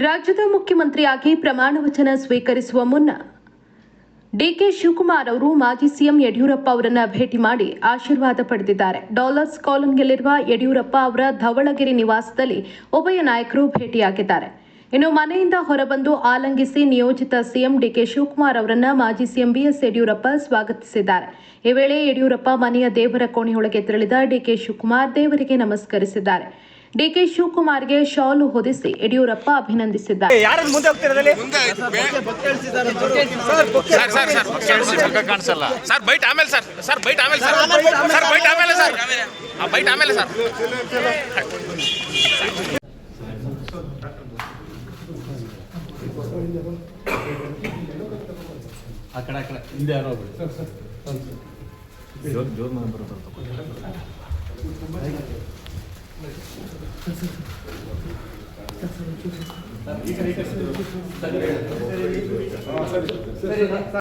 ರಾಜ್ಯದ ಮುಖ್ಯಮಂತ್ರಿಯಾಗಿ ಪ್ರಮಾಣ ವಚನ ಸ್ವೀಕರಿಸುವ ಮುನ್ನ ಡಿಕೆ ಶಿವಕುಮಾರ್ ಅವರು ಮಾಜಿ ಸಿಎಂ ಯಡಿಯೂರಪ್ಪ ಅವರನ್ನ ಭೇಟಿ ಮಾಡಿ ಆಶೀರ್ವಾದ ಪಡೆದಿದ್ದಾರೆ. ಡಾಲರ್ಸ್ ಕಾಲೋನಿಯಲ್ಲಿರುವ ಯಡಿಯೂರಪ್ಪ ಅವರ ಧವಳಗಿರಿ ನಿವಾಸದಲ್ಲಿ ಉಭಯ ನಾಯಕರು ಭೇಟಿಯಾಗಿದ್ದಾರೆ. ಇನ್ನು ಮನೆಯಿಂದ ಹೊರಬಂದು ಆಲಂಗಿಸಿ ನಿಯೋಜಿತ ಸಿಎಂ ಡಿಕೆ ಶಿವಕುಮಾರ್ ಅವರನ್ನ ಮಾಜಿ ಸಿಎಂ ಬಿಎಸ್ ಯಡಿಯೂರಪ್ಪ ಸ್ವಾಗತಿಸಿದ್ದಾರೆ. ಈ ವೇಳೆ ಯಡಿಯೂರಪ್ಪ ಮನೆಯ ದೇವರ ಕೋಣೆಯೊಳಗೆ ತೆರಳಿದ ಡಿಕೆ ಶಿವಕುಮಾರ್ ದೇವರಿಗೆ ನಮಸ್ಕರಿಸಿದ್ದಾರೆ. ಡಿಕೆ ಶಿವಕುಮಾರ್ಗೆ ಶಾಲು ಹೊದಿಸಿ ಯಡಿಯೂರಪ್ಪ ಅಭಿನಂದಿಸಿದ್ದಾರೆ. ಹಿಂದೆ ಯಾರೋ ಜೋರ್ ಬರೋದು